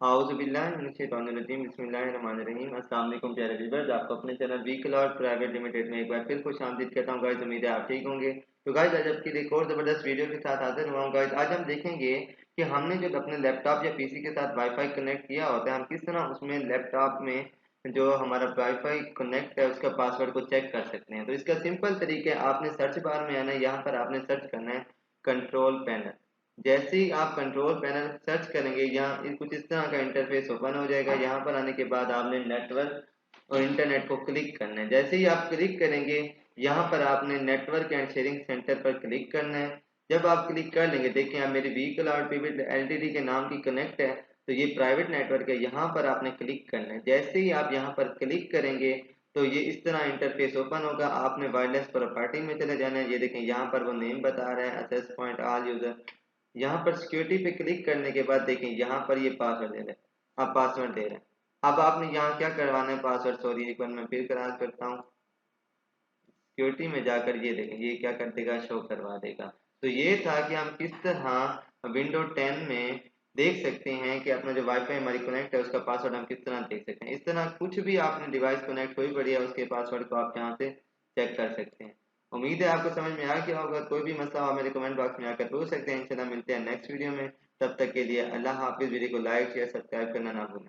आऊज़ुबिल्लाहिमिनश्शैतानिर्रजीम बिस्मिल्लाहिर्रहमानिर्रहीम। अस्सलाम वालेकुम प्यारे व्यूअर्स, आपको अपने channel V Cloud Private Limited में एक बार फिर खुशामदीद कहता हूँ। गाइस उम्मीद है आप ठीक होंगे। तो गाइस आज आपके लिए एक और ज़बरदस्त वीडियो के साथ हाजिर हुआ हूँ। गाइस आज हम देखेंगे कि हमने जो अपने लैपटॉप या पीसी के साथ वाईफाई कनेक्ट किया होता है, हम किस तरह उसमें लैपटॉप में जो हमारा वाईफाई कनेक्ट है उसका पासवर्ड को चेक कर सकते हैं। तो इसका सिंपल तरीका है, आपने सर्च बार में आना है, यहाँ पर आपने सर्च करना है कंट्रोल पैनल। जैसे ही आप कंट्रोल पैनल सर्च करेंगे यहाँ कुछ इस तरह का इंटरफेस ओपन हो जाएगा। यहाँ पर आने के बाद आपने नेटवर्क और इंटरनेट को क्लिक करना है। जैसे ही आप क्लिक करेंगे यहाँ पर आपने नेटवर्क एंड शेयरिंग सेंटर पर क्लिक करना है। जब आप क्लिक कर लेंगे, देखिए आप मेरी वी क्लाउड प्राइवेट एलटीडी के नाम की कनेक्ट है, तो ये प्राइवेट नेटवर्क है। यहाँ पर आपने क्लिक करना है। जैसे ही आप यहाँ पर क्लिक करेंगे तो ये इस तरह इंटरफेस ओपन होगा। आपने वायरलेस प्रॉपर्टी में चले जाना है। ये देखें यहाँ पर वो नेम बता रहा है, एक्सेस पॉइंट ऑल यूजर। यहाँ पर सिक्योरिटी पे क्लिक करने के बाद देखें यहाँ पर ये पासवर्ड दे रहे हैं, अब पासवर्ड दे रहे हैं। अब आपने यहाँ क्या करवाना है, पासवर्ड सॉरी एक बार मैं फिर क्रॉस करता हूँ। सिक्योरिटी में जाकर ये देखें ये क्या कर देगा, शो करवा देगा। तो ये था कि हम किस तरह विंडो 10 में देख सकते हैं कि अपना जो वाईफाई हमारी कनेक्ट है उसका पासवर्ड हम किस तरह देख सकते हैं। इस तरह कुछ भी आपने डिवाइस कनेक्ट कोई बढ़िया उसके पासवर्ड को आप यहाँ से चेक कर सकते हैं। उम्मीद है आपको समझ में आ गया होगा। कोई भी मसला हो मेरे कमेंट बॉक्स में आकर पूछ सकते हैं। इंशाल्लाह मिलते हैं नेक्स्ट वीडियो में। तब तक के लिए अल्लाह हाफिज़। वीडियो को लाइक शेयर सब्सक्राइब करना ना भूलें।